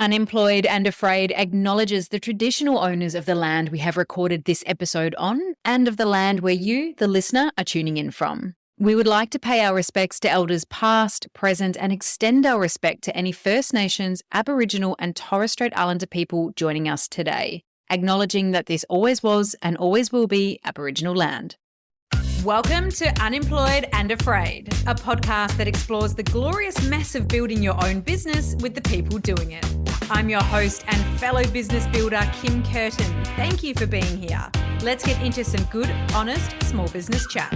Unemployed and Afraid acknowledges the traditional owners of the land we have recorded this episode on and of the land where you, the listener, are tuning in from. We would like to pay our respects to elders past, present, and extend our respect to any First Nations, Aboriginal, and Torres Strait Islander people joining us today, acknowledging that this always was and always will be Aboriginal land. Welcome to Unemployed and Afraid, a podcast that explores the glorious mess of building your own business with the people doing it. I'm your host and fellow business builder, Kim Curtin. Thank you for being here. Let's get into some good, honest, small business chat.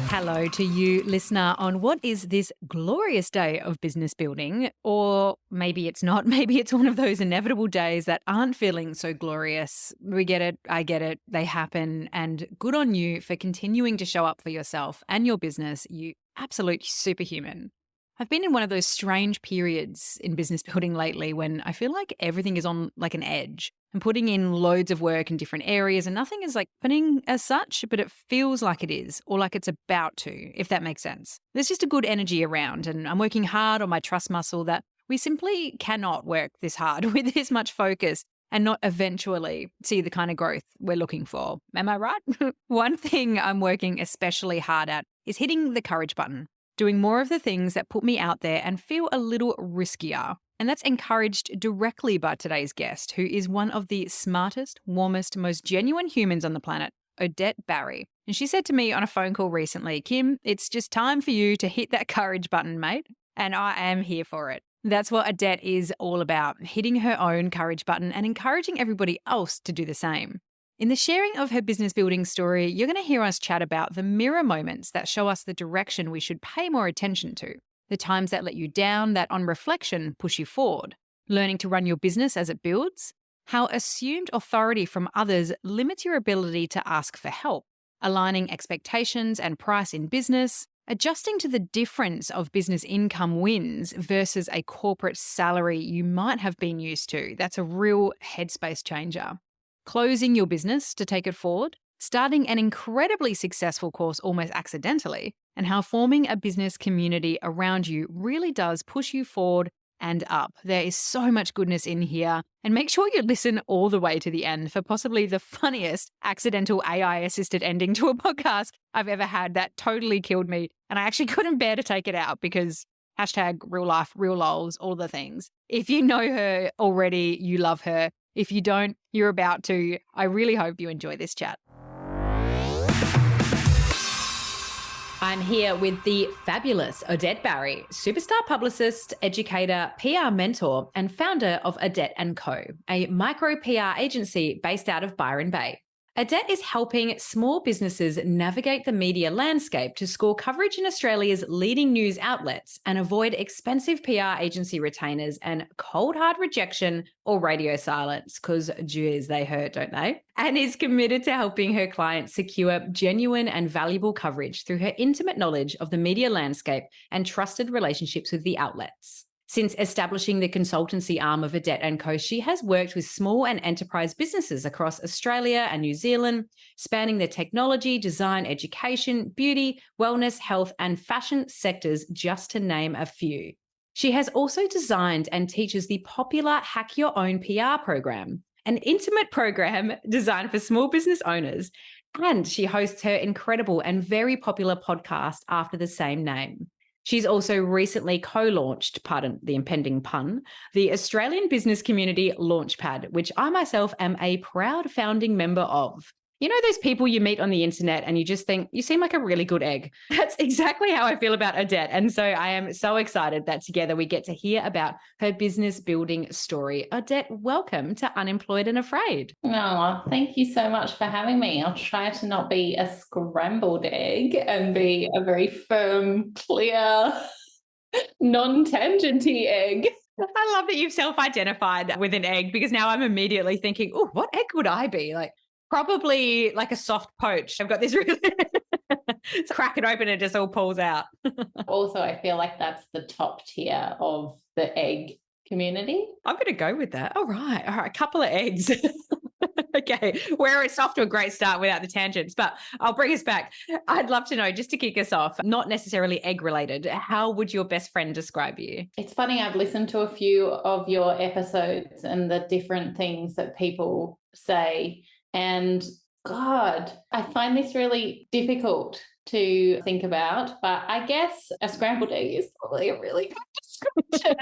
Hello to you, listener, on what is this glorious day of business building, or maybe it's not. Maybe it's one of those inevitable days that aren't feeling so glorious. We get it. I get it. They happen. And good on you for continuing to show up for yourself and your business, you absolute superhuman. I've been in one of those strange periods in business building lately when I feel like everything is on like an edge. I'm putting in loads of work in different areas and nothing is like happening as such, but it feels like it is, or like it's about to, if that makes sense. There's just a good energy around and I'm working hard on my trust muscle that we simply cannot work this hard with this much focus and not eventually see the kind of growth we're looking for. Am I right? One thing I'm working especially hard at is hitting the courage button. Doing more of the things that put me out there and feel a little riskier. And that's encouraged directly by today's guest, who is one of the smartest, warmest, most genuine humans on the planet, Odette Barry. And she said to me on a phone call recently, Kim, it's just time for you to hit that courage button, mate. And I am here for it. That's what Odette is all about, hitting her own courage button and encouraging everybody else to do the same. In the sharing of her business building story, you're going to hear us chat about the mirror moments that show us the direction we should pay more attention to, the times that let you down that on reflection push you forward, learning to run your business as it builds, how assumed authority from others limits your ability to ask for help, aligning expectations and price in business, adjusting to the difference of business income wins versus a corporate salary you might have been used to. That's a real headspace changer. Closing your business to take it forward, starting an incredibly successful course almost accidentally, and how forming a business community around you really does push you forward and up. There is so much goodness in here, and make sure you listen all the way to the end for possibly the funniest accidental AI-assisted ending to a podcast I've ever had that totally killed me, and I actually couldn't bear to take it out because hashtag real life, real lols, all the things. If you know her already, you love her. If you don't, you're about to. I really hope you enjoy this chat. I'm here with the fabulous Odette Barry, superstar publicist, educator, PR mentor, and founder of Odette Co, a micro PR agency based out of Byron Bay. Odette is helping small businesses navigate the media landscape to score coverage in Australia's leading news outlets and avoid expensive PR agency retainers and cold hard rejection or radio silence, because geez, they hurt, don't they? And is committed to helping her clients secure genuine and valuable coverage through her intimate knowledge of the media landscape and trusted relationships with the outlets. Since establishing the consultancy arm of Odette Co, she has worked with small and enterprise businesses across Australia and New Zealand, spanning the technology, design, education, beauty, wellness, health, and fashion sectors, just to name a few. She has also designed and teaches the popular Hack Your Own PR program, an intimate program designed for small business owners, and she hosts her incredible and very popular podcast after the same name. She's also recently co-launched, pardon the impending pun, the Australian business community Launchpad, which I myself am a proud founding member of. You know those people you meet on the internet and you just think, you seem like a really good egg? That's exactly how I feel about Odette. And so I am so excited that together we get to hear about her business building story. Odette, welcome to Unemployed and Afraid. Oh, thank you so much for having me. I'll try to not be a scrambled egg and be a very firm, clear, non-tangenty egg. I love that you've self-identified with an egg, because now I'm immediately thinking, oh, what egg would I be? Like, probably like a soft poach. I've got this really crack it open and it just all pulls out. Also, I feel like that's the top tier of the egg community. I'm going to go with that. All right. A couple of eggs. Okay, where it's off to a great start without the tangents, but I'll bring us back. I'd love to know, just to kick us off, not necessarily egg related, how would your best friend describe you? It's funny, I've listened to a few of your episodes and the different things that people say. And God, I find this really difficult to think about, but I guess a scrambled egg is probably a really good description.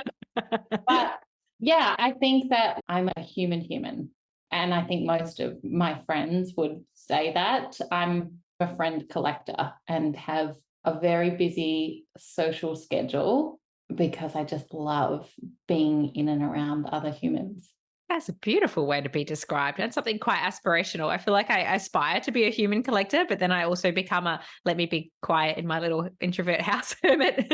But yeah, I think that I'm a human. And I think most of my friends would say that. I'm a friend collector and have a very busy social schedule because I just love being in and around other humans. That's a beautiful way to be described. And something quite aspirational. I feel like I aspire to be a human collector, but then I also become a let me be quiet in my little introvert house hermit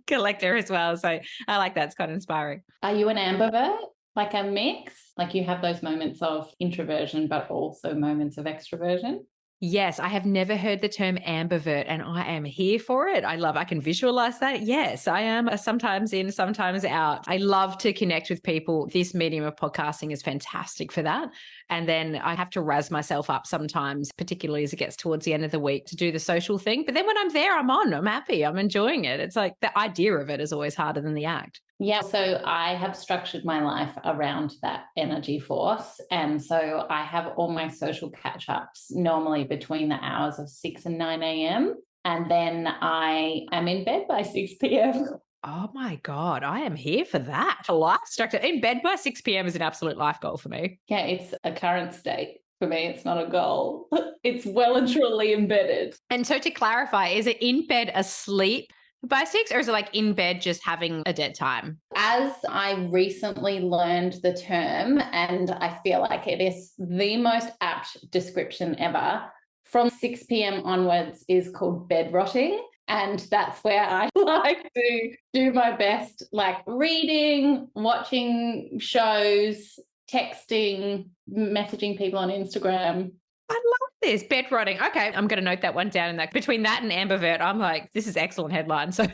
collector as well. So I like that. It's quite inspiring. Are you an ambivert? Like a mix? Like you have those moments of introversion, but also moments of extroversion? Yes, I have never heard the term ambivert, and I am here for it. I can visualize that. Yes, I am a sometimes in, sometimes out. I love to connect with people. This medium of podcasting is fantastic for that. And then I have to razz myself up sometimes, particularly as it gets towards the end of the week, to do the social thing. But then when I'm there, I'm happy, I'm enjoying it. It's like the idea of it is always harder than the act. Yeah, so I have structured my life around that energy force. And so I have all my social catch ups normally between the hours of 6 and 9 a.m. And then I am in bed by 6 p.m. Oh my God, I am here for that. A life structure. In bed by 6 p.m. is an absolute life goal for me. Yeah, it's a current state. For me, it's not a goal. It's well and truly embedded. And so to clarify, is it in bed asleep by 6, or is it like in bed just having a dead time? As I recently learned the term, and I feel like it is the most apt description ever, from 6 p.m. onwards is called bed rotting. And that's where I like to do my best, like reading, watching shows, texting, messaging people on Instagram. I love this, bed rotting. Okay, I'm going to note that one down. In that between that and ambivert, I'm like, this is excellent headline. So,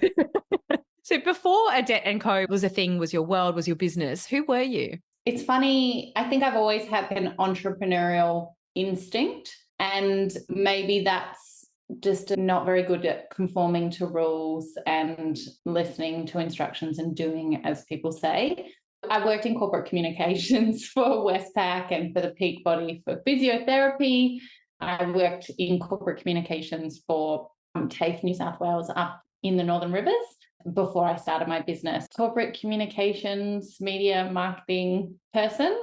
so before Odette and Co was a thing, was your world, was your business, who were you? It's funny. I think I've always had an entrepreneurial instinct, and maybe that's just not very good at conforming to rules and listening to instructions and doing as people say. I worked in corporate communications for Westpac and for the Peak Body for physiotherapy. I worked in corporate communications for TAFE New South Wales up in the Northern Rivers before I started my business. Corporate communications, media, marketing person.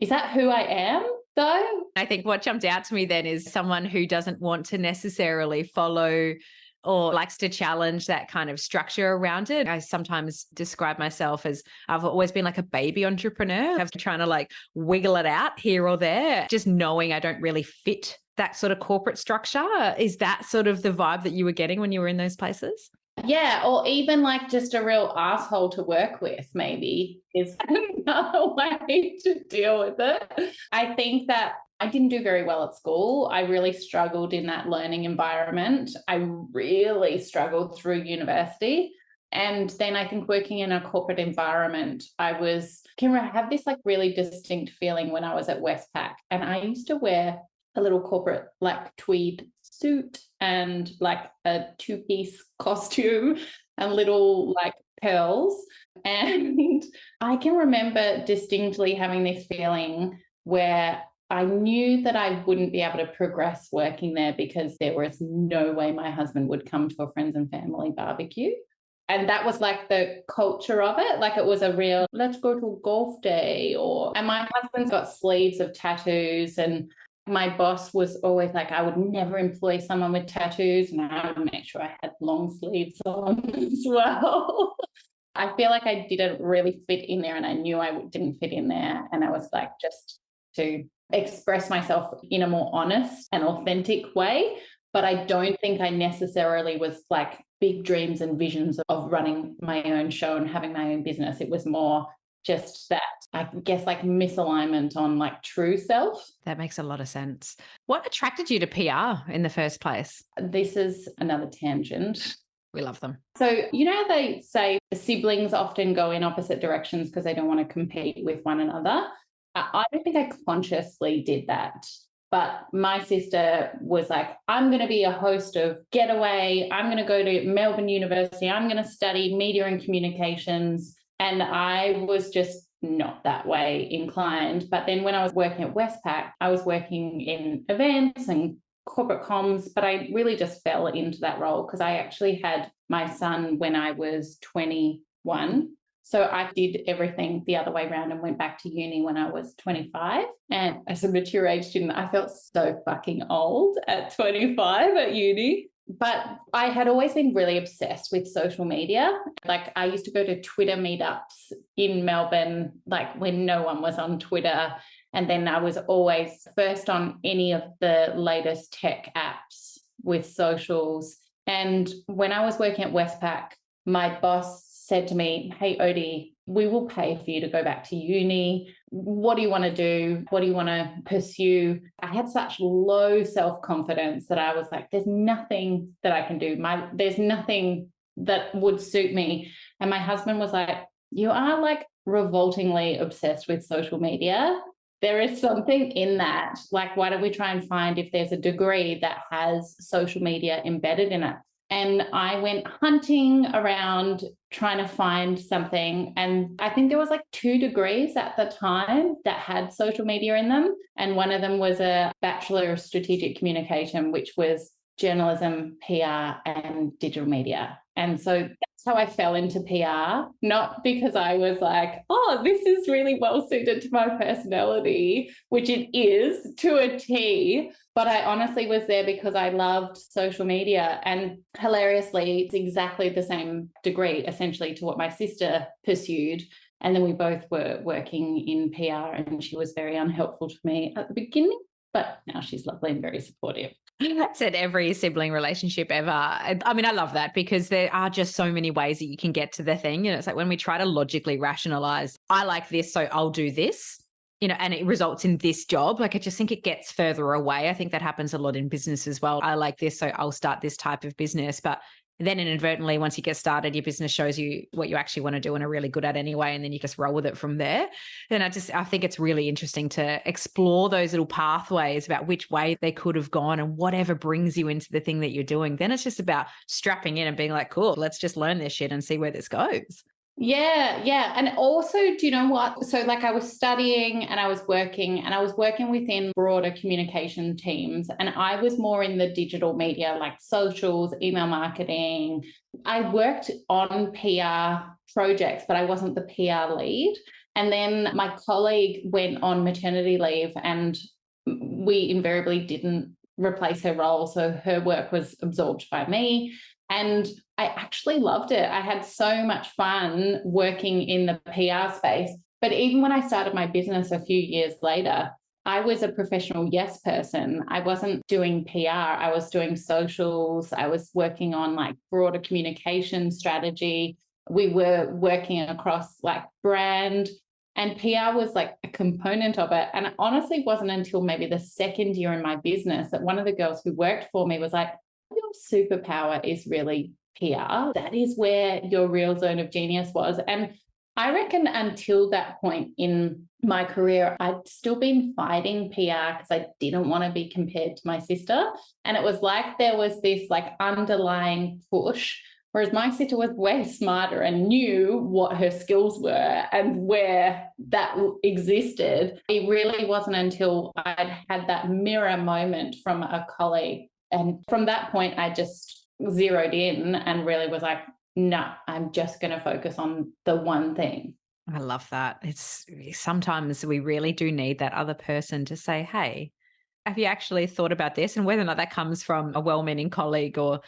Is that who I am, though? I think what jumped out to me then is someone who doesn't want to necessarily follow or likes to challenge that kind of structure around it. I sometimes describe myself as I've always been like a baby entrepreneur. I've been trying to like wiggle it out here or there, just knowing I don't really fit that sort of corporate structure. Is that sort of the vibe that you were getting when you were in those places? Yeah, or even like just a real asshole to work with, maybe, is another way to deal with it. I think that I didn't do very well at school. I really struggled in that learning environment. I really struggled through university. And then I think working in a corporate environment, I have this like really distinct feeling when I was at Westpac, and I used to wear a little corporate like tweed suit and like a two-piece costume and little like pearls. And I can remember distinctly having this feeling where I knew that I wouldn't be able to progress working there because there was no way my husband would come to a friends and family barbecue. And that was like the culture of it. Like it was a real, let's go to a golf day, and my husband's got sleeves of tattoos, and my boss was always like, I would never employ someone with tattoos, and I would make sure I had long sleeves on as well. I feel like I didn't really fit in there, and I knew I didn't fit in there. And I was like, just to express myself in a more honest and authentic way. But I don't think I necessarily was like big dreams and visions of running my own show and having my own business. It was more just that, I guess, like misalignment on like true self. That makes a lot of sense. What attracted you to PR in the first place? This is another tangent. We love them. So, you know, they say siblings often go in opposite directions because they don't want to compete with one another. I don't think I consciously did that. But my sister was like, I'm going to be a host of Getaway. I'm going to go to Melbourne University. I'm going to study media and communications. And I was just not that way inclined. But then when I was working at Westpac, I was working in events and corporate comms, but I really just fell into that role because I actually had my son when I was 21. So I did everything the other way around and went back to uni when I was 25. And as a mature age student, I felt so fucking old at 25 at uni. But I had always been really obsessed with social media. Like I used to go to Twitter meetups in Melbourne, like when no one was on Twitter. And then I was always first on any of the latest tech apps with socials. And when I was working at Westpac, my boss said to me, hey, Odie, we will pay for you to go back to uni. What do you want to do? What do you want to pursue? I had such low self-confidence that I was like, there's nothing that I can do. There's nothing that would suit me. And my husband was like, you are like revoltingly obsessed with social media. There is something in that. Like, why don't we try and find if there's a degree that has social media embedded in it? And I went hunting around trying to find something. And I think there was like 2 degrees at the time that had social media in them. And one of them was a Bachelor of Strategic Communication, which was journalism, PR, and digital media. And so that's how I fell into PR, not because I was like, oh, this is really well suited to my personality, which it is to a T. But I honestly was there because I loved social media. And hilariously, it's exactly the same degree, essentially, to what my sister pursued. And then we both were working in PR, and she was very unhelpful to me at the beginning, but now she's lovely and very supportive. That's in every sibling relationship ever. I mean, I love that because there are just so many ways that you can get to the thing. You know, it's like when we try to logically rationalize, I like this, so I'll do this, you know, and it results in this job. Like, I just think it gets further away. I think that happens a lot in business as well. I like this, so I'll start this type of business. But then inadvertently, once you get started, your business shows you what you actually want to do and are really good at anyway. And then you just roll with it from there. And I think it's really interesting to explore those little pathways about which way they could have gone and whatever brings you into the thing that you're doing. Then it's just about strapping in and being like, cool, let's just learn this shit and see where this goes. Yeah. And also, do you know what? So like I was studying and I was working within broader communication teams, and I was more in the digital media, like socials, email marketing. I worked on PR projects, but I wasn't the PR lead. And then my colleague went on maternity leave, and we invariably didn't replace her role. So her work was absorbed by me. And I actually loved it. I had so much fun working in the PR space. But even when I started my business a few years later, I was a professional yes person. I wasn't doing PR. I was doing socials. I was working on like broader communication strategy. We were working across like brand, and PR was like a component of it. And it honestly wasn't until maybe the second year in my business that one of the girls who worked for me was like, your superpower is really PR. That is where your real zone of genius was. And I reckon until that point in my career, I'd still been fighting PR because I didn't want to be compared to my sister. And it was like there was this like underlying push, whereas my sister was way smarter and knew what her skills were and where that existed. It really wasn't until I'd had that mirror moment from a colleague. And from that point, I just zeroed in and really was like, no, I'm just going to focus on the one thing. I love that. It's sometimes we really do need that other person to say, hey, have you actually thought about this? And whether or not that comes from a well-meaning colleague or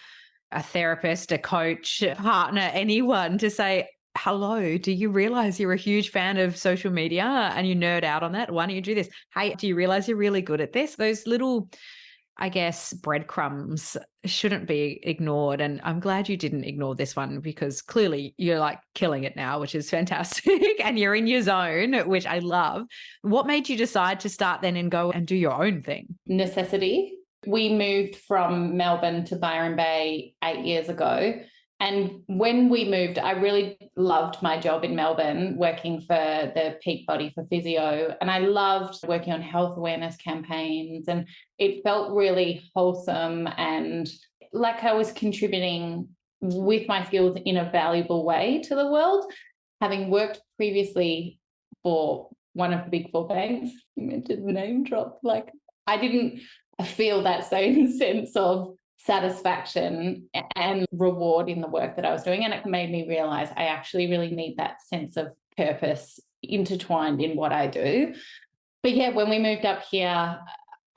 a therapist, a coach, a partner, anyone, to say, hello, do you realize you're a huge fan of social media and you nerd out on that? Why don't you do this? Hey, do you realize you're really good at this? Those little, I guess, breadcrumbs shouldn't be ignored. And I'm glad you didn't ignore this one because clearly you're like killing it now, which is fantastic. And you're in your zone, which I love. What made you decide to start then and go and do your own thing? Necessity. We moved from Melbourne to Byron Bay 8 years ago. And when we moved, I really loved my job in Melbourne, working for the Peak Body for Physio. And I loved working on health awareness campaigns. And it felt really wholesome and like I was contributing with my skills in a valuable way to the world. Having worked previously for one of the big four banks, you mentioned name drop, like I didn't feel that same sense of satisfaction and reward in the work that I was doing. And it made me realize I actually really need that sense of purpose intertwined in what I do. But yeah, when we moved up here,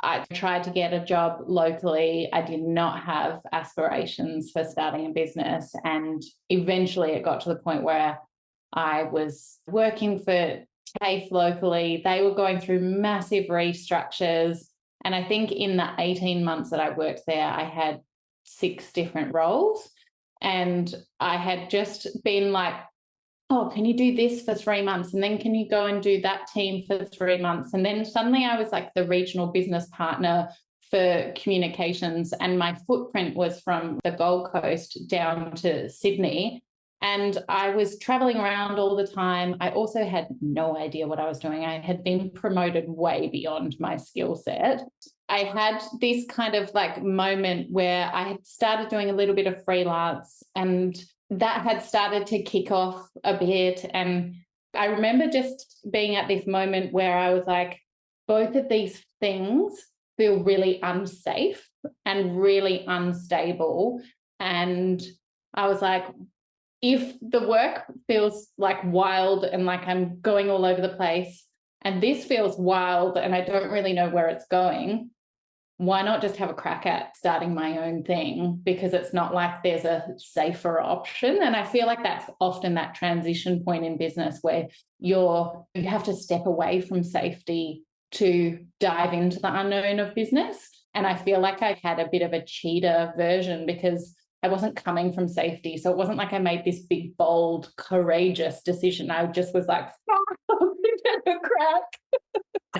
I tried to get a job locally. I did not have aspirations for starting a business. And eventually it got to the point where I was working for TAFE locally. They were going through massive restructures. And I think in the 18 months that I worked there, I had 6 different roles. And I had just been like, oh, can you do this for 3 months? And then can you go and do that team for 3 months? And then suddenly I was like the regional business partner for communications. And my footprint was from the Gold Coast down to Sydney. And I was traveling around all the time. I also had no idea what I was doing. I had been promoted way beyond my skill set. I had this kind of like moment where I had started doing a little bit of freelance, and that had started to kick off a bit. And I remember just being at this moment where I was like, both of these things feel really unsafe and really unstable. And I was like, if the work feels like wild and like I'm going all over the place, and this feels wild and I don't really know where it's going, why not just have a crack at starting my own thing? Because it's not like there's a safer option. And I feel like that's often that transition point in business where you have to step away from safety to dive into the unknown of business. And I feel like I had a bit of a cheater version because I wasn't coming from safety. So it wasn't like I made this big, bold, courageous decision. I just was like, fuck, I'm gonna crack.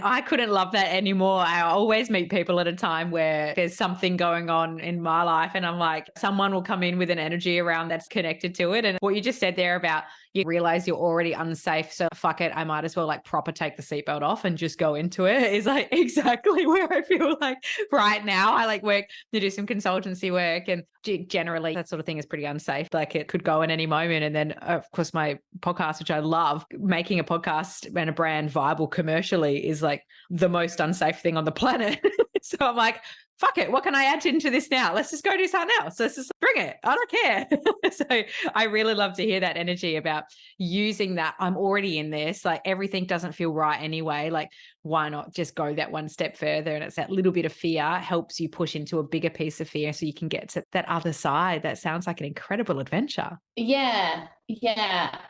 I couldn't love that anymore. I always meet people at a time where there's something going on in my life and I'm like, someone will come in with an energy around that's connected to it. And what you just said there about you realize you're already unsafe, so fuck it, I might as well like proper take the seatbelt off and just go into it, is like exactly where I feel like right now. I like work to do some consultancy work, and generally that sort of thing is pretty unsafe. Like it could go in any moment. And then of course my podcast, which I love, making a podcast and a brand viable commercially is like the most unsafe thing on the planet. So I'm like, fuck it, what can I add into this now? Let's just go do something else. Let's just bring it. I don't care. So I really love to hear that energy about using that. I'm already in this, like everything doesn't feel right anyway. Like why not just go that one step further? And it's that little bit of fear helps you push into a bigger piece of fear so you can get to that other side. That sounds like an incredible adventure. Yeah.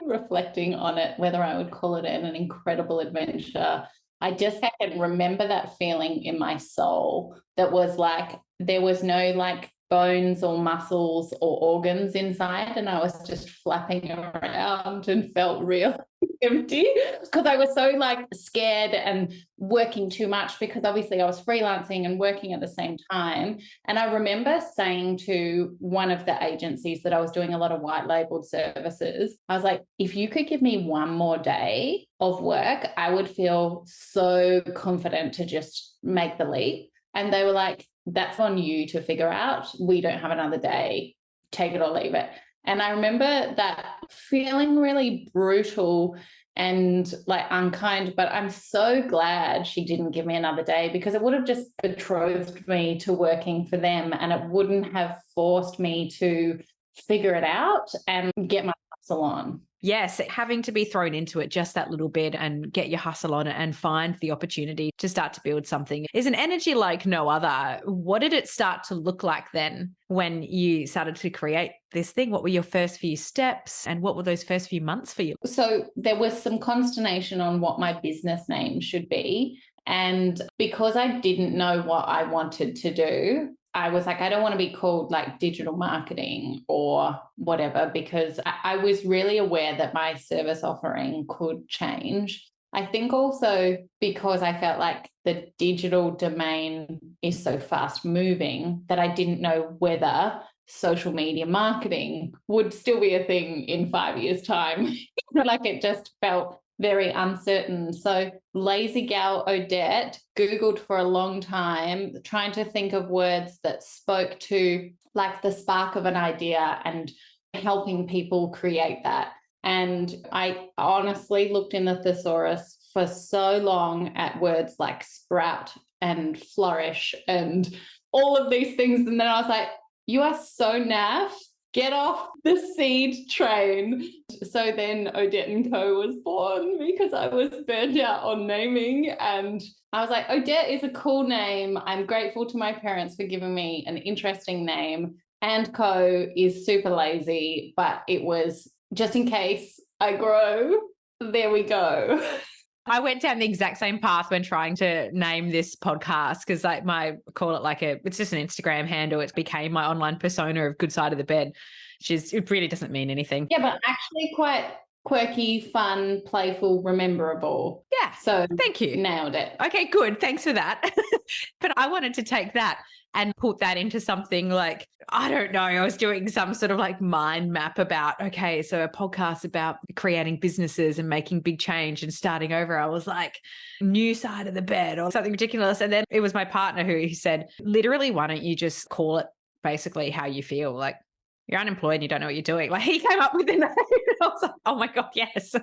Reflecting on it, whether I would call it an incredible adventure, I just can remember that feeling in my soul that was like, there was no like bones or muscles or organs inside. And I was just flapping around and felt real empty because I was so like scared and working too much, because obviously I was freelancing and working at the same time. And I remember saying to one of the agencies that I was doing a lot of white labeled services, I was like, if you could give me one more day of work, I would feel so confident to just make the leap. And they were like, that's on you to figure out. We don't have another day. Take it or leave it. And I remember that feeling really brutal and like unkind, but I'm so glad she didn't give me another day, because it would have just betrothed me to working for them and it wouldn't have forced me to figure it out and get my hustle on. Yes, having to be thrown into it just that little bit and get your hustle on it and find the opportunity to start to build something is an energy like no other. What did it start to look like then when you started to create this thing? What were your first few steps and what were those first few months for you? So there was some consternation on what my business name should be. And because I didn't know what I wanted to do, I was like, I don't want to be called like digital marketing or whatever, because I was really aware that my service offering could change. I think also because I felt like the digital domain is so fast moving that I didn't know whether social media marketing would still be a thing in 5 years' time. Like it just felt very uncertain. So Lazy Gal Odette Googled for a long time, trying to think of words that spoke to like the spark of an idea and helping people create that. And I honestly looked in the thesaurus for so long at words like sprout and flourish and all of these things. And then I was like, you are so naff. Get off the seed train. So then Odette and Co was born because I was burnt out on naming. And I was like, Odette is a cool name. I'm grateful to my parents for giving me an interesting name. And Co is super lazy, but it was just in case I grow. There we go. I went down the exact same path when trying to name this podcast because it's just an Instagram handle. It became my online persona of Good Side of the Bed. It really doesn't mean anything. Yeah, but actually quite quirky, fun, playful, rememberable. Yeah. So thank you. Nailed it. Okay, good. Thanks for that. But I wanted to take that and put that into something like, I don't know, I was doing some sort of like mind map about, okay, so a podcast about creating businesses and making big change and starting over. I was like, new side of the bed or something ridiculous. And then it was my partner who said, literally, why don't you just call it basically how you feel? Like, you're unemployed and you don't know what you're doing. Like, he came up with the name. I was like, oh my God, yes.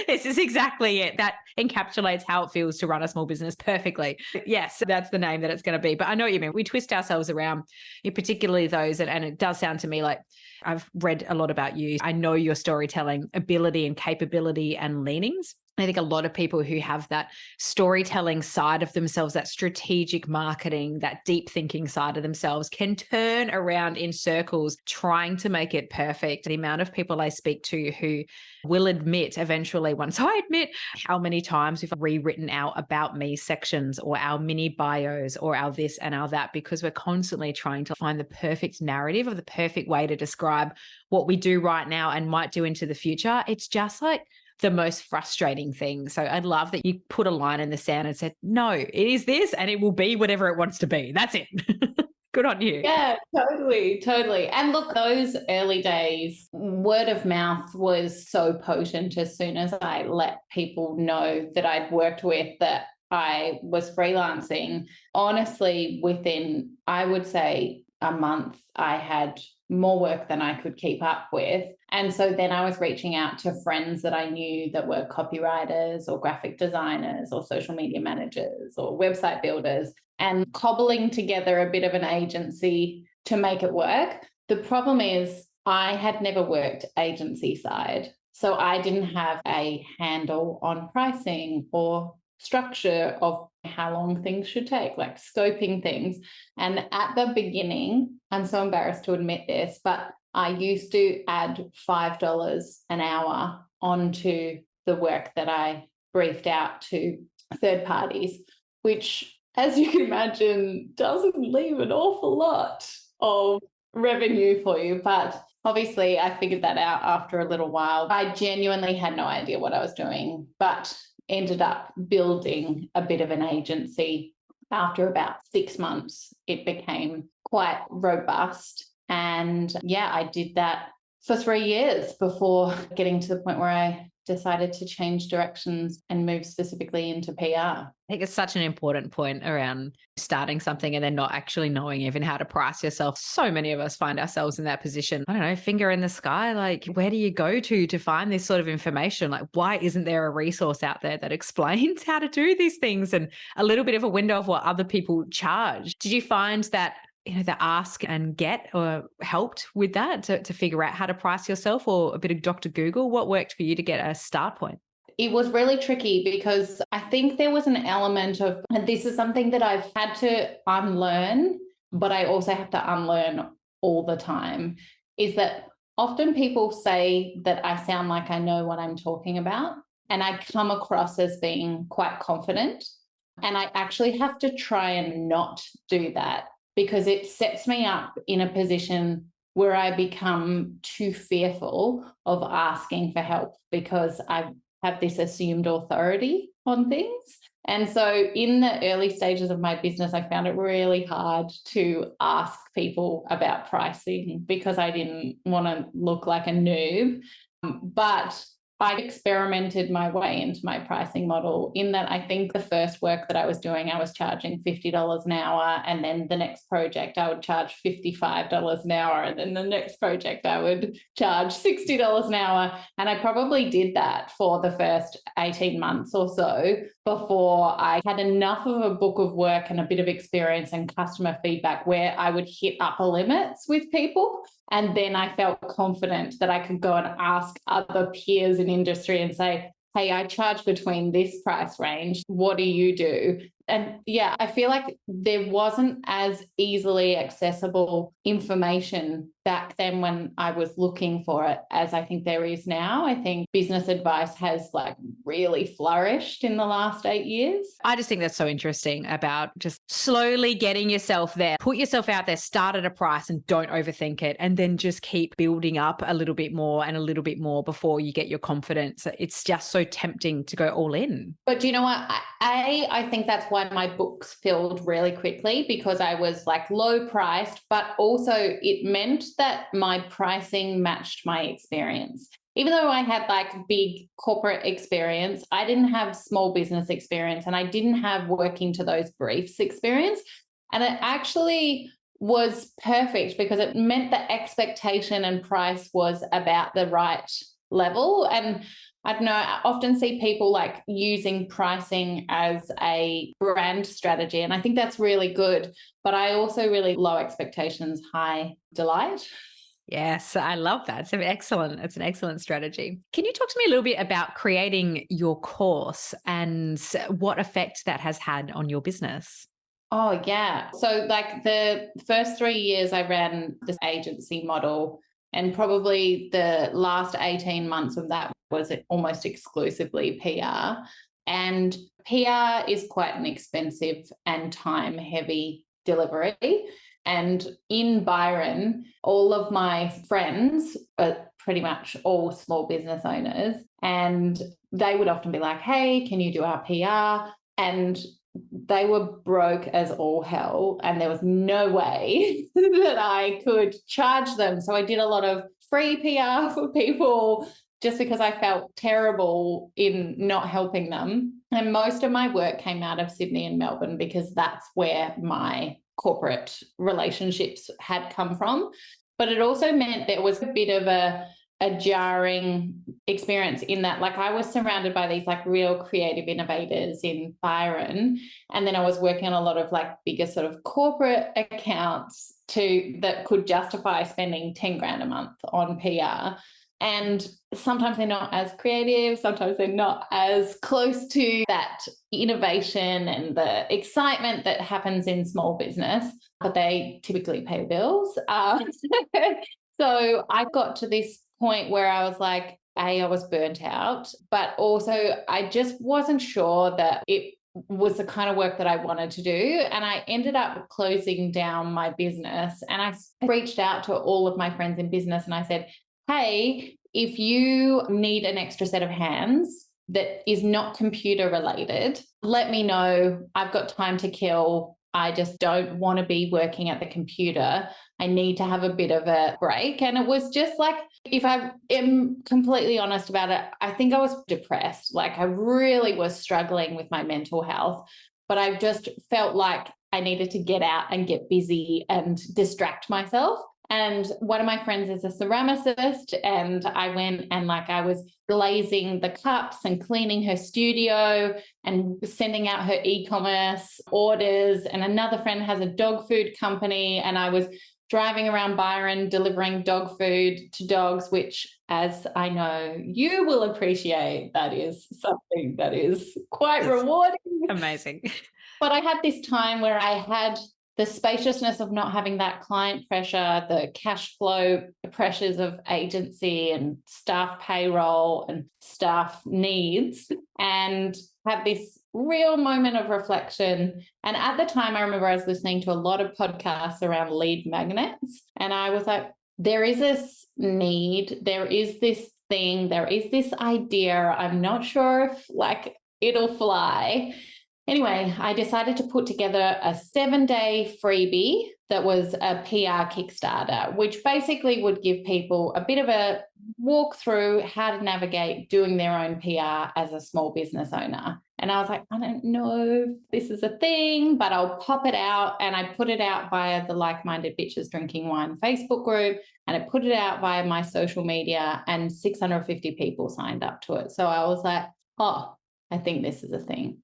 This is exactly it. That encapsulates how it feels to run a small business perfectly. Yes, that's the name that it's going to be. But I know what you mean. We twist ourselves around, particularly those, and it does sound to me like I've read a lot about you. I know your storytelling ability and capability and leanings. I think a lot of people who have that storytelling side of themselves, that strategic marketing, that deep thinking side of themselves can turn around in circles trying to make it perfect. The amount of people I speak to who will admit eventually, once I admit how many times we've rewritten our about me sections or our mini bios or our this and our that, because we're constantly trying to find the perfect narrative or the perfect way to describe what we do right now and might do into the future. It's just like the most frustrating thing. So I'd love that you put a line in the sand and said, no, it is this and it will be whatever it wants to be. That's it. Good on you. Yeah, totally. And look, those early days, word of mouth was so potent as soon as I let people know that I'd worked with, that I was freelancing. Honestly, within, I would say, a month, I had more work than I could keep up with. And so then I was reaching out to friends that I knew that were copywriters or graphic designers or social media managers or website builders and cobbling together a bit of an agency to make it work. The problem is I had never worked agency side, so I didn't have a handle on pricing or structure of how long things should take, like scoping things. And at the beginning, I'm so embarrassed to admit this, but I used to add $5 an hour onto the work that I briefed out to third parties, which, as you can imagine, doesn't leave an awful lot of revenue for you. But obviously, I figured that out after a little while. I genuinely had no idea what I was doing, but ended up building a bit of an agency. After about 6 months, it became quite robust. And yeah, I did that for 3 years before getting to the point where I decided to change directions and move specifically into PR. I think it's such an important point around starting something and then not actually knowing even how to price yourself. So many of us find ourselves in that position. I don't know, finger in the sky. Like, where do you go to find this sort of information? Like, why isn't there a resource out there that explains how to do these things and a little bit of a window of what other people charge? Did you find that the ask and get or helped with that to figure out how to price yourself, or a bit of Dr. Google? What worked for you to get a start point? It was really tricky because I think there was an element of, and this is something that I've had to unlearn, but I also have to unlearn all the time, is that often people say that I sound like I know what I'm talking about, and I come across as being quite confident. And I actually have to try and not do that, because it sets me up in a position where I become too fearful of asking for help, because I have this assumed authority. on things. And so in the early stages of my business, I found it really hard to ask people about pricing because I didn't want to look like a noob. But I experimented my way into my pricing model in that I think the first work that I was doing, I was charging $50 an hour. And then the next project, I would charge $55 an hour. And then the next project, I would charge $60 an hour. And I probably did that for the first 18 months or so before I had enough of a book of work and a bit of experience and customer feedback where I would hit upper limits with people. And then I felt confident that I could go and ask other peers in industry and say, hey, I charge between this price range. What do you do? And yeah, I feel like there wasn't as easily accessible information back then when I was looking for it as I think there is now. I think business advice has like really flourished in the last 8 years. I just think that's so interesting about just slowly getting yourself there, put yourself out there, start at a price and don't overthink it. And then just keep building up a little bit more and a little bit more before you get your confidence. It's just so tempting to go all in. But do you know what? I think that's why my books filled really quickly because I was like low priced, but also it meant that my pricing matched my experience. Even though I had like big corporate experience, I didn't have small business experience and I didn't have working to those briefs experience. And it actually was perfect because it meant the expectation and price was about the right level. And I don't know, I often see people like using pricing as a brand strategy. And I think that's really good. But I also really low expectations, high delight. Yes, I love that. It's excellent. It's an excellent strategy. Can you talk to me a little bit about creating your course and what effect that has had on your business? Oh, yeah. So like the first 3 years I ran this agency model and probably the last 18 months of that was almost exclusively PR. And PR is quite an expensive and time heavy delivery. And in Byron, all of my friends are pretty much all small business owners. And they would often be like, hey, can you do our PR? And they were broke as all hell. And there was no way that I could charge them. So I did a lot of free PR for people just because I felt terrible in not helping them. And most of my work came out of Sydney and Melbourne because that's where my corporate relationships had come from. But it also meant there was a bit of a jarring experience in that, like, I was surrounded by these like real creative innovators in Byron. And then I was working on a lot of like bigger sort of corporate accounts that could justify spending 10 grand a month on PR. And sometimes they're not as creative, sometimes they're not as close to that innovation and the excitement that happens in small business, but they typically pay bills. So I got to this point where I was like, I was burnt out, but also I just wasn't sure that it was the kind of work that I wanted to do. And I ended up closing down my business. And I reached out to all of my friends in business and I said, hey, if you need an extra set of hands that is not computer related, let me know. I've got time to kill. I just don't want to be working at the computer. I need to have a bit of a break. And it was just like, if I am completely honest about it, I think I was depressed. Like I really was struggling with my mental health, but I just felt like I needed to get out and get busy and distract myself. And one of my friends is a ceramicist, and I went and like I was glazing the cups and cleaning her studio and sending out her e-commerce orders. And another friend has a dog food company, and I was driving around Byron delivering dog food to dogs, which, as I know you will appreciate, that is something that is quite rewarding. Amazing. But I had this time where I had the spaciousness of not having that client pressure, the cash flow pressures of agency and staff payroll and staff needs, and had this real moment of reflection. And at the time, I remember I was listening to a lot of podcasts around lead magnets. And I was like, there is this need, there is this thing, there is this idea. I'm not sure if like it'll fly. Anyway, I decided to put together a 7-day freebie that was a PR Kickstarter, which basically would give people a bit of a walk through how to navigate doing their own PR as a small business owner. And I was like, I don't know if this is a thing, but I'll pop it out. And I put it out via the Like-Minded Bitches Drinking Wine Facebook group, and I put it out via my social media, and 650 people signed up to it. So I was like, oh, I think this is a thing.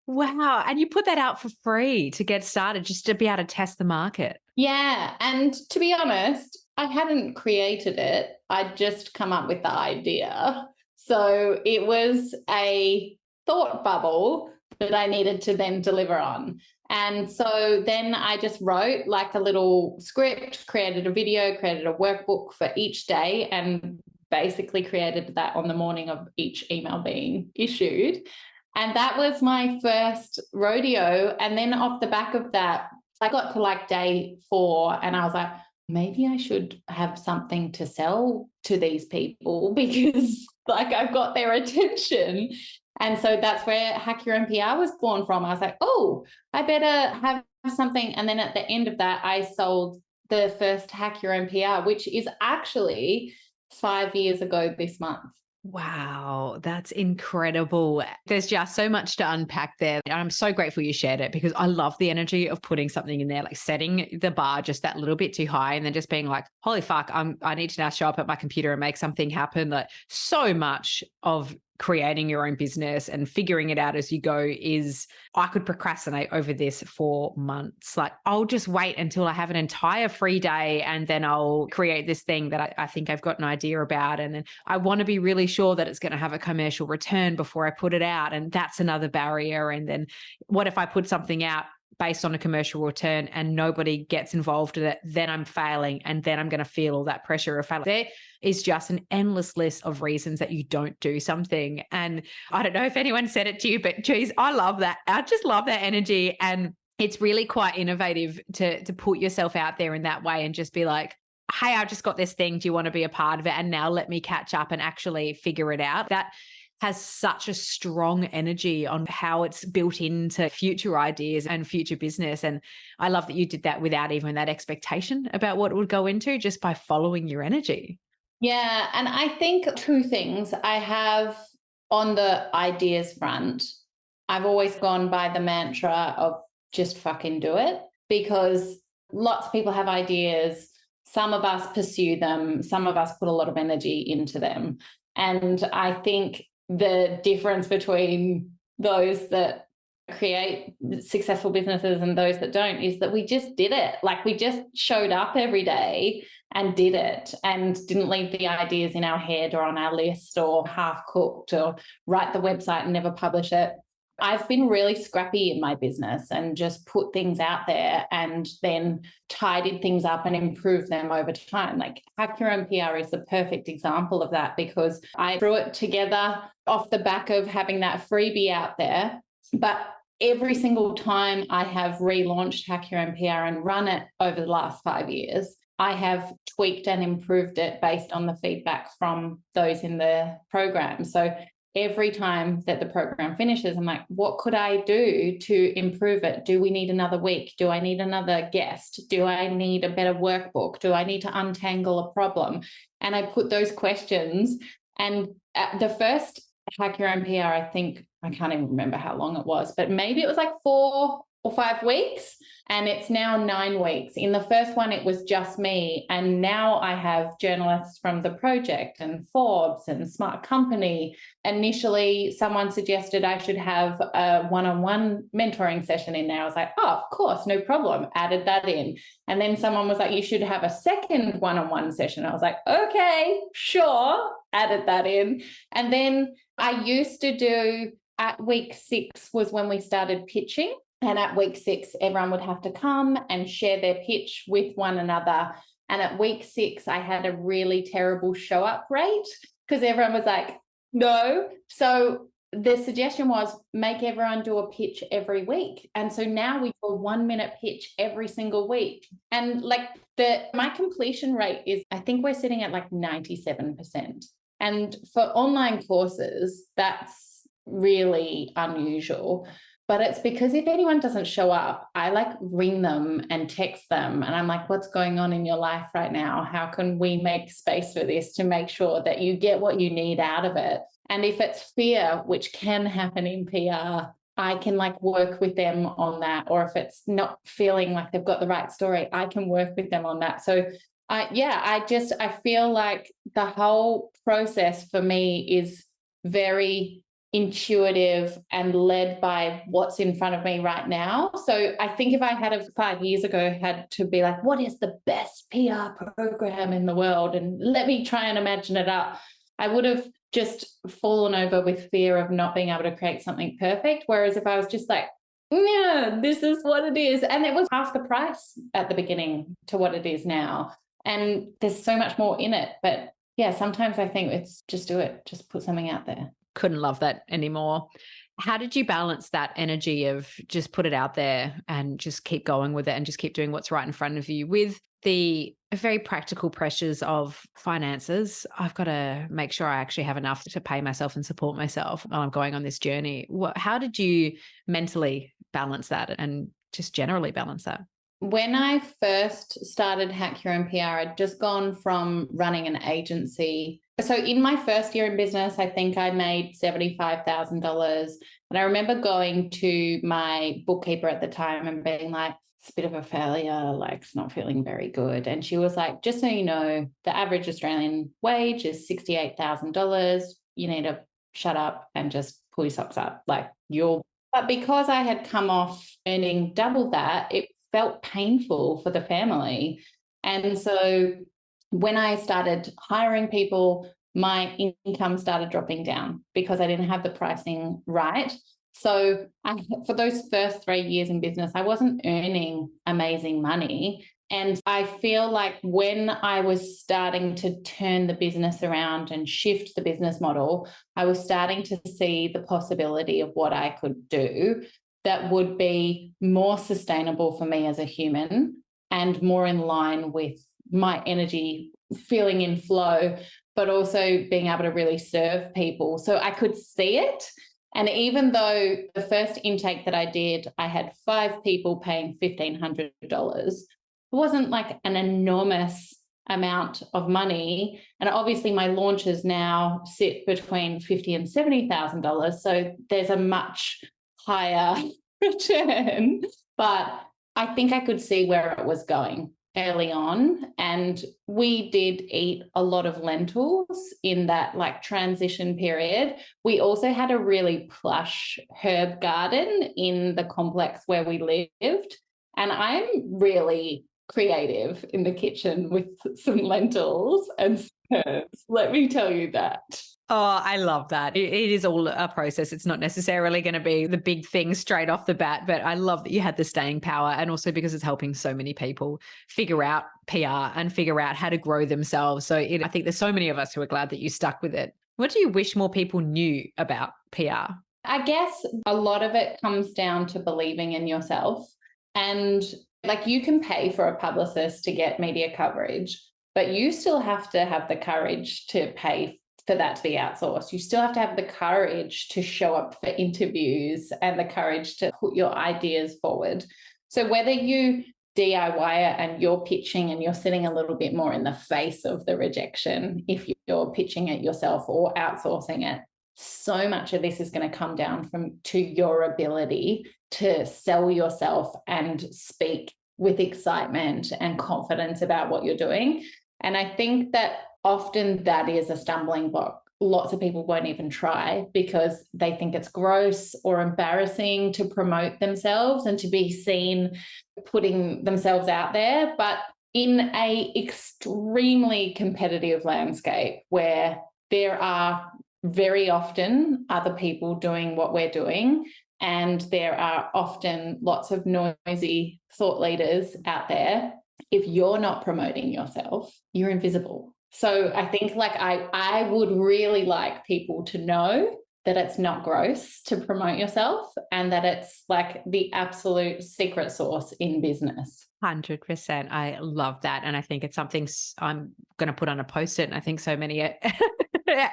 Wow. And you put that out for free to get started, just to be able to test the market. Yeah. And to be honest, I hadn't created it. I'd just come up with the idea. So it was a thought bubble that I needed to then deliver on. And so then I just wrote like a little script, created a video, created a workbook for each day, and basically created that on the morning of each email being issued. And that was my first rodeo. And then off the back of that, I got to like day 4 and I was like, maybe I should have something to sell to these people because like I've got their attention. And so that's where Hack Your Own PR was born from. I was like, oh, I better have something. And then at the end of that, I sold the first Hack Your Own PR, which is actually 5 years ago this month. Wow, that's incredible. There's just so much to unpack there. And I'm so grateful you shared it because I love the energy of putting something in there, like setting the bar just that little bit too high and then just being like, holy fuck, I need to now show up at my computer and make something happen. Like so much of creating your own business and figuring it out as you go is I could procrastinate over this for months. Like I'll just wait until I have an entire free day and then I'll create this thing that I think I've got an idea about. And then I want to be really sure that it's going to have a commercial return before I put it out. And that's another barrier. And then what if I put something out based on a commercial return and nobody gets involved with it, then I'm failing and then I'm going to feel all that pressure of failing. There is just an endless list of reasons that you don't do something. And I don't know if anyone said it to you, but geez, I love that. I just love that energy. And it's really quite innovative to put yourself out there in that way and just be like, hey, I just got this thing. Do you want to be a part of it? And now let me catch up and actually figure it out. That has such a strong energy on how it's built into future ideas and future business. And I love that you did that without even that expectation about what it would go into, just by following your energy. Yeah. And I think 2 things I have on the ideas front. I've always gone by the mantra of just fucking do it, because lots of people have ideas. Some of us pursue them. Some of us put a lot of energy into them. And I think the difference between those that create successful businesses and those that don't is that we just did it. Like we just showed up every day and did it and didn't leave the ideas in our head or on our list or half cooked or write the website and never publish it. I've been really scrappy in my business and just put things out there and then tidied things up and improved them over time. Like Hack Your Own PR is the perfect example of that, because I threw it together off the back of having that freebie out there. But every single time I have relaunched Hack Your Own PR and run it over the last 5 years, I have tweaked and improved it based on the feedback from those in the program. So every time that the program finishes, I'm like, what could I do to improve it? Do we need another week? Do I need another guest? Do I need a better workbook? Do I need to untangle a problem? And I put those questions. And at the first Hack Your Own PR, I think, I can't even remember how long it was, but maybe it was like 4 or 5 weeks. And it's now 9 weeks. In the first one, it was just me. And now I have journalists from The Project and Forbes and Smart Company. Initially, someone suggested I should have a one-on-one mentoring session in there. I was like, oh, of course, no problem. Added that in. And then someone was like, you should have a second one-on-one session. I was like, okay, sure. Added that in. And then I used to do, at week 6 was when we started pitching. And at week 6, everyone would have to come and share their pitch with one another. And at week 6, I had a really terrible show up rate because everyone was like, no. So the suggestion was make everyone do a pitch every week. And so now we do a 1-minute pitch every single week. And like my completion rate is, I think we're sitting at like 97%. And for online courses, that's really unusual. But it's because if anyone doesn't show up, I like ring them and text them. And I'm like, what's going on in your life right now? How can we make space for this to make sure that you get what you need out of it? And if it's fear, which can happen in PR, I can like work with them on that. Or if it's not feeling like they've got the right story, I can work with them on that. So I feel like the whole process for me is very intuitive and led by what's in front of me right now. So I think if I had 5 years ago had to be like, what is the best PR program in the world? And let me try and imagine it up. I would have just fallen over with fear of not being able to create something perfect. Whereas if I was just like, yeah, this is what it is. And it was half the price at the beginning to what it is now. And there's so much more in it. But yeah, sometimes I think it's just do it, just put something out there. Couldn't love that anymore. How did you balance that energy of just put it out there and just keep going with it and just keep doing what's right in front of you with the very practical pressures of finances? I've got to make sure I actually have enough to pay myself and support myself while I'm going on this journey. How did you mentally balance that and just generally balance that? When I first started Hack Your Own PR, I'd just gone from running an agency. So in my first year in business, I think I made $75,000. And I remember going to my bookkeeper at the time and being like, it's a bit of a failure, like it's not feeling very good. And she was like, just so you know, the average Australian wage is $68,000. You need to shut up and just pull your socks up. But because I had come off earning double that, it felt painful for the family. And so when I started hiring people, my income started dropping down because I didn't have the pricing right. So for those first 3 years in business, I wasn't earning amazing money. And I feel like when I was starting to turn the business around and shift the business model, I was starting to see the possibility of what I could do that would be more sustainable for me as a human and more in line with my energy feeling in flow, but also being able to really serve people. So I could see it. And even though the first intake that I did, I had 5 people paying $1,500, it wasn't like an enormous amount of money. And obviously my launches now sit between $50,000 and $70,000. So there's a much higher return, but I think I could see where it was going early on. And we did eat a lot of lentils in that like transition period. We also had a really plush herb garden in the complex where we lived. And I'm really creative in the kitchen with some lentils and herbs. Let me tell you that. Oh, I love that. It is all a process. It's not necessarily going to be the big thing straight off the bat, but I love that you had the staying power, and also because it's helping so many people figure out PR and figure out how to grow themselves. So I think there's so many of us who are glad that you stuck with it. What do you wish more people knew about PR? I guess a lot of it comes down to believing in yourself. And like you can pay for a publicist to get media coverage, but you still have to have the courage to pay for that to be outsourced. You still have to have the courage to show up for interviews and the courage to put your ideas forward. So whether you DIY it and you're pitching and you're sitting a little bit more in the face of the rejection, if you're pitching it yourself or outsourcing it, so much of this is going to come down to your ability to sell yourself and speak with excitement and confidence about what you're doing. And I think that often that is a stumbling block. Lots of people won't even try because they think it's gross or embarrassing to promote themselves and to be seen putting themselves out there. But in an extremely competitive landscape where there are very often other people doing what we're doing, and there are often lots of noisy thought leaders out there, if you're not promoting yourself, you're invisible. So I think like I would really like people to know that it's not gross to promote yourself and that it's like the absolute secret sauce in business. 100%. I love that. And I think it's something I'm going to put on a post-it. And I think so many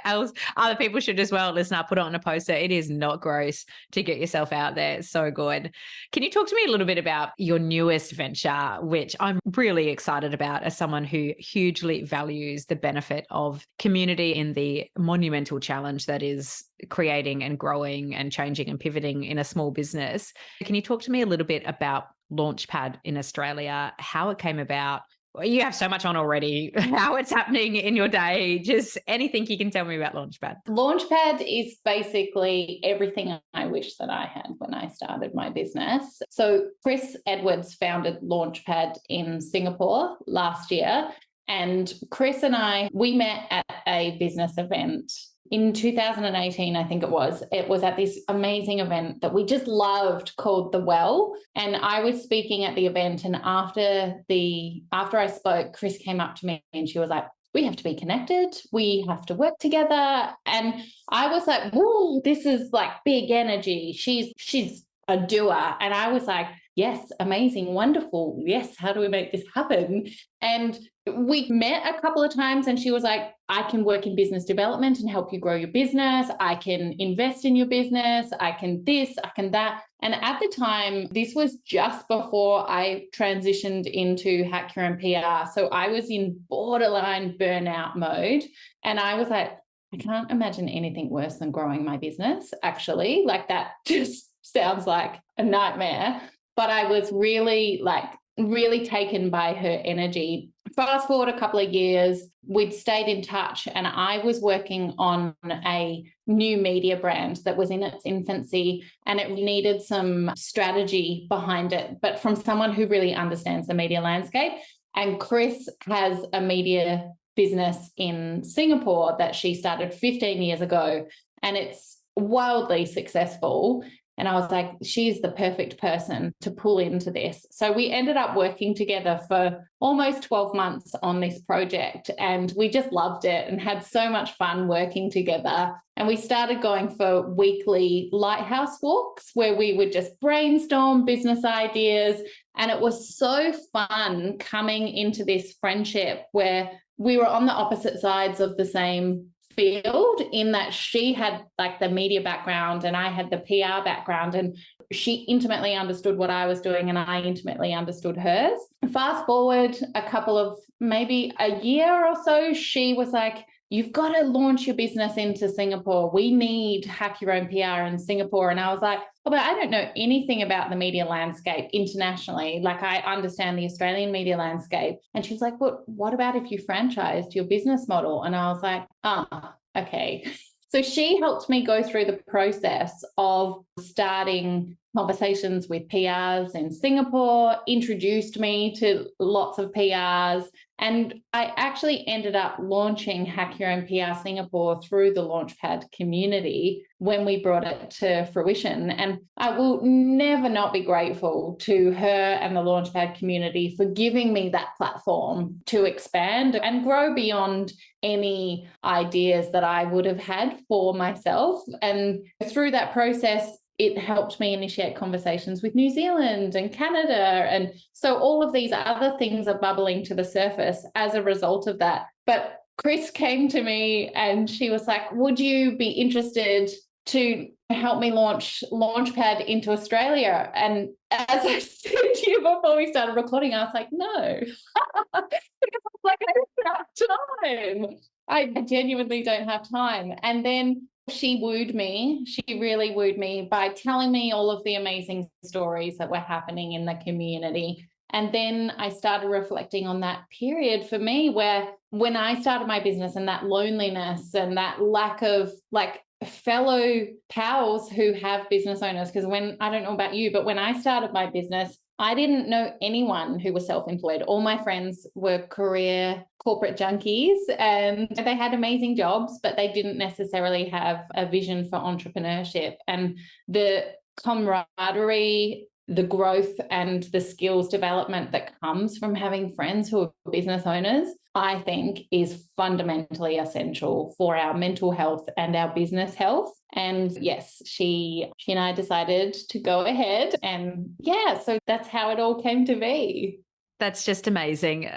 else other people should as well. Listen, I'll put it on a poster. It is not gross to get yourself out there. It's so good. Can you talk to me a little bit about your newest venture, which I'm really excited about as someone who hugely values the benefit of community in the monumental challenge that is creating and growing and changing and pivoting in a small business. Can you talk to me a little bit about Launchpad in Australia, how it came about? You have so much on already, how it's happening in your day, just anything you can tell me about Launchpad. Launchpad is basically everything I wish that I had when I started my business. So Chris Edwards founded Launchpad in Singapore last year. And Chris and we met at a business event in 2018, I think it was. It was at this amazing event that we just loved called The Well. And I was speaking at the event. And after I spoke, Chris came up to me and she was like, we have to be connected. We have to work together. And I was like, whoa, this is like big energy. She's a doer. And I was like, yes, amazing, wonderful. Yes, how do we make this happen? And we met a couple of times and she was like, I can work in business development and help you grow your business. I can invest in your business. I can this, I can that. And at the time, this was just before I transitioned into Hack Your Own PR. So I was in borderline burnout mode. And I was like, I can't imagine anything worse than growing my business, actually. Like that just sounds like a nightmare. But I was really taken by her energy. Fast forward a couple of years, we'd stayed in touch and I was working on a new media brand that was in its infancy and it needed some strategy behind it, but from someone who really understands the media landscape. And Chris has a media business in Singapore that she started 15 years ago and it's wildly successful. And I was like, she's the perfect person to pull into this. So we ended up working together for almost 12 months on this project. And we just loved it and had so much fun working together. And we started going for weekly lighthouse walks where we would just brainstorm business ideas. And it was so fun coming into this friendship where we were on the opposite sides of the same field in that she had like the media background and I had the PR background and she intimately understood what I was doing and I intimately understood hers. Fast forward a couple of maybe a year or so, she was like, you've got to launch your business into Singapore. We need Hack Your Own PR in Singapore. And I was like, oh, but I don't know anything about the media landscape internationally. Like I understand the Australian media landscape. And she's like, well, what about if you franchised your business model? And I was like, okay. So she helped me go through the process of starting conversations with PRs in Singapore, introduced me to lots of PRs, and I actually ended up launching Hack Your Own PR Singapore through the Launchpad community when we brought it to fruition. And I will never not be grateful to her and the Launchpad community for giving me that platform to expand and grow beyond any ideas that I would have had for myself. And through that process, it helped me initiate conversations with New Zealand and Canada. And so all of these other things are bubbling to the surface as a result of that. But Chris came to me and she was like, would you be interested to help me launch Launchpad into Australia? And as I said to you before we started recording, I was like, no, because I was like, I don't have time. I genuinely don't have time. And then she wooed me. She really wooed me by telling me all of the amazing stories that were happening in the community. And then I started reflecting on that period for me where when I started my business and that loneliness and that lack of like fellow pals who have business owners, because I don't know about you, but when I started my business, I didn't know anyone who was self-employed. All my friends were career corporate junkies and they had amazing jobs, but they didn't necessarily have a vision for entrepreneurship. And the camaraderie, the growth and the skills development that comes from having friends who are business owners, I think is fundamentally essential for our mental health and our business health. And yes, she and I decided to go ahead. And yeah, so that's how it all came to be. That's just amazing.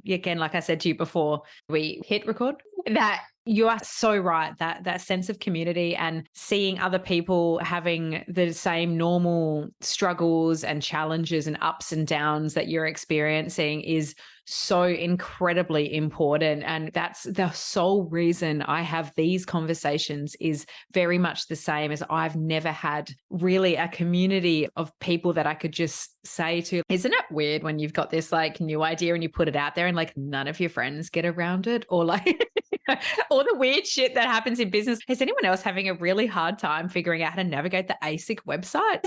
Again, like I said to you before we hit record, that You are so right, that sense of community and seeing other people having the same normal struggles and challenges and ups and downs that you're experiencing is so incredibly important. And that's the sole reason I have these conversations, is very much the same as I've never had really a community of people that I could just say to. Isn't it weird when you've got this like new idea and you put it out there and like none of your friends get around it, or like all the weird shit that happens in business? Is anyone else having a really hard time figuring out how to navigate the ASIC website?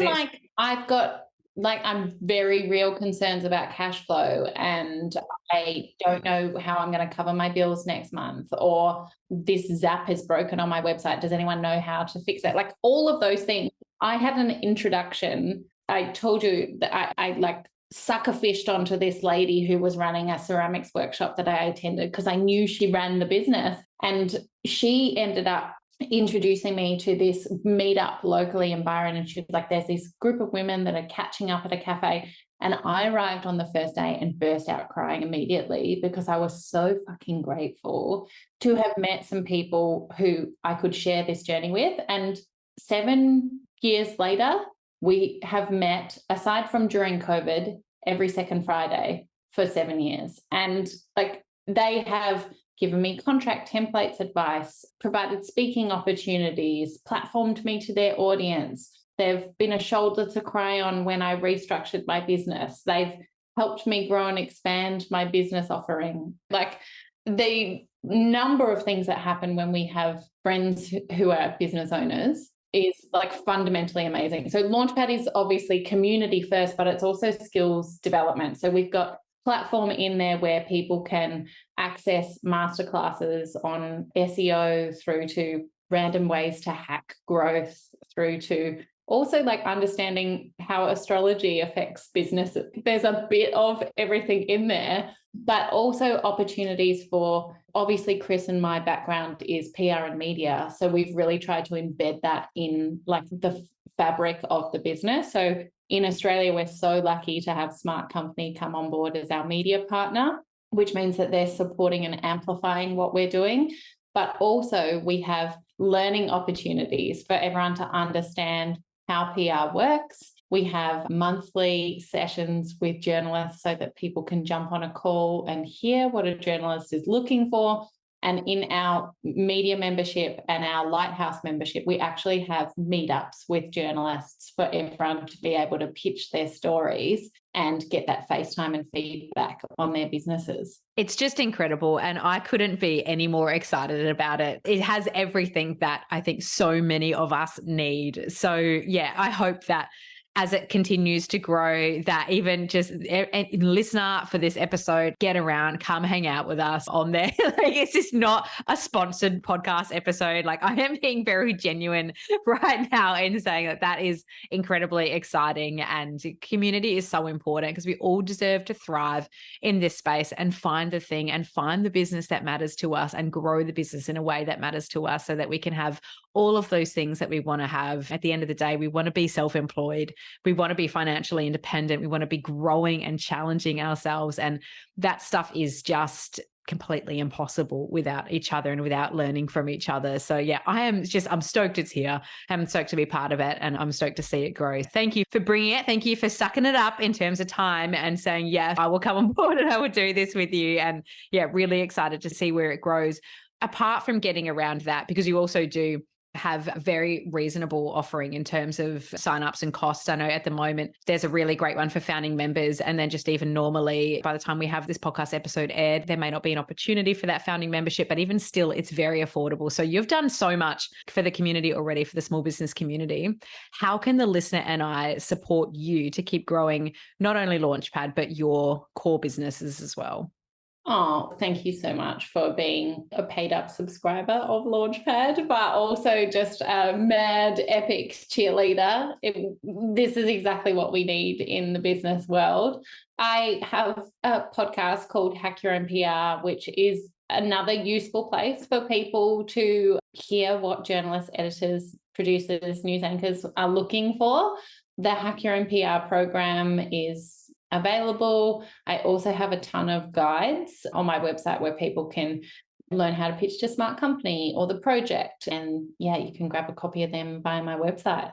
Like I'm very real concerns about cash flow, and I don't know how I'm going to cover my bills next month, or this Zap is broken on my website. Does anyone know how to fix it? Like all of those things. I had an introduction. I told you that I like sucker fished onto this lady who was running a ceramics workshop that I attended because I knew she ran the business, and she ended up introducing me to this meetup locally in Byron. And she was like, there's this group of women that are catching up at a cafe. And I arrived on the first day and burst out crying immediately because I was so fucking grateful to have met some people who I could share this journey with. And 7 years later, we have met, aside from during COVID, every second Friday for 7 years. And like they have given me contract templates advice, provided speaking opportunities, platformed me to their audience. They've been a shoulder to cry on when I restructured my business. They've helped me grow and expand my business offering. Like the number of things that happen when we have friends who are business owners is like fundamentally amazing. So Launchpad is obviously community first, but it's also skills development. So we've got platform in there where people can access masterclasses on SEO, through to random ways to hack growth, through to also like understanding how astrology affects business. There's a bit of everything in there, but also opportunities for, obviously Chris and my background is PR and media. So we've really tried to embed that in like the fabric of the business. So in Australia, we're so lucky to have Smart Company come on board as our media partner, which means that they're supporting and amplifying what we're doing. But also we have learning opportunities for everyone to understand how PR works. We have monthly sessions with journalists so that people can jump on a call and hear what a journalist is looking for. And in our media membership and our Lighthouse membership, we actually have meetups with journalists for everyone to be able to pitch their stories and get that FaceTime and feedback on their businesses. It's just incredible. And I couldn't be any more excited about it. It has everything that I think so many of us need. So yeah, I hope that as it continues to grow, that even just a listener for this episode, get around, come hang out with us on there. Like, it's just not a sponsored podcast episode. Like, I am being very genuine right now in saying that that is incredibly exciting, and community is so important because we all deserve to thrive in this space and find the thing and find the business that matters to us and grow the business in a way that matters to us so that we can have all of those things that we want to have. At the end of the day, we want to be self-employed. We want to be financially independent. We want to be growing and challenging ourselves. And that stuff is just completely impossible without each other and without learning from each other. So yeah, I'm stoked it's here. I'm stoked to be part of it, and I'm stoked to see it grow. Thank you for bringing it. Thank you for sucking it up in terms of time and saying, yeah, I will come on board and I will do this with you. And yeah, really excited to see where it grows. Apart from getting around that, because you also do have a very reasonable offering in terms of signups and costs. I know at the moment there's a really great one for founding members, and then just even normally by the time we have this podcast episode aired, there may not be an opportunity for that founding membership, but even still it's very affordable. So you've done so much for the community already, for the small business community. How can the listener and I support you to keep growing not only Launchpad, but your core businesses as well? Oh, thank you so much for being a paid up subscriber of Launchpad, but also just a mad epic cheerleader. This is exactly what we need in the business world. I have a podcast called Hack Your Own PR, which is another useful place for people to hear what journalists, editors, producers, news anchors are looking for. The Hack Your Own PR program is available. I also have a ton of guides on my website where people can learn how to pitch to Smart Company or the project. And yeah, you can grab a copy of them via my website.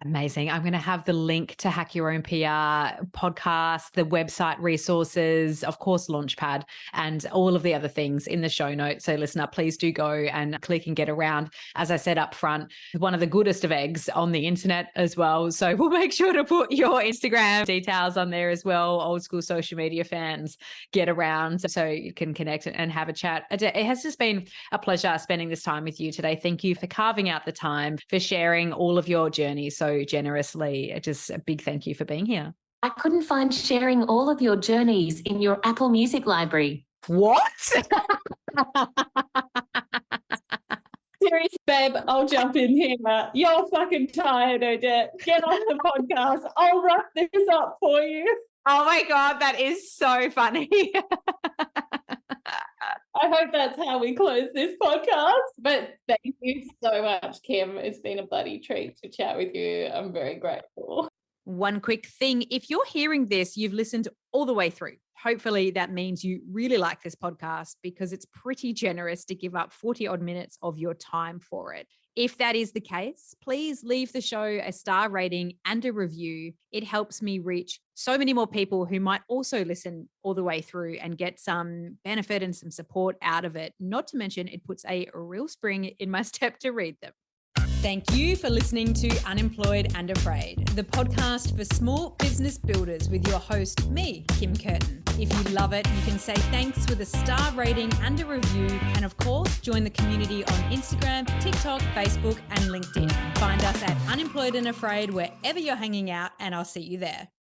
Amazing. I'm going to have the link to Hack Your Own PR podcast, the website resources, of course, Launchpad, and all of the other things in the show notes. So listener, please do go and click and get around. As I said up front, one of the goodest of eggs on the internet as well. So we'll make sure to put your Instagram details on there as well. Old school social media fans, get around so you can connect and have a chat. It has just been a pleasure spending this time with you today. Thank you for carving out the time, for sharing all of your journey so generously. Just a big thank you for being here. I couldn't find sharing all of your journeys in your Apple Music library. What? Serious, babe, I'll jump in here. You're fucking tired, Odette. Get on the podcast. I'll wrap this up for you. Oh my God, that is so funny. I hope that's how we close this podcast. But thank you so much, Kim. It's been a bloody treat to chat with you. I'm very grateful. One quick thing, if you're hearing this, you've listened all the way through. Hopefully that means you really like this podcast because it's pretty generous to give up 40 odd minutes of your time for it. If that is the case, please leave the show a star rating and a review. It helps me reach so many more people who might also listen all the way through and get some benefit and some support out of it. Not to mention, it puts a real spring in my step to read them. Thank you for listening to Unemployed and Afraid, the podcast for small business builders with your host, me, Kim Curtin. If you love it, you can say thanks with a star rating and a review. And of course, join the community on Instagram, TikTok, Facebook, and LinkedIn. Find us at Unemployed and Afraid wherever you're hanging out, and I'll see you there.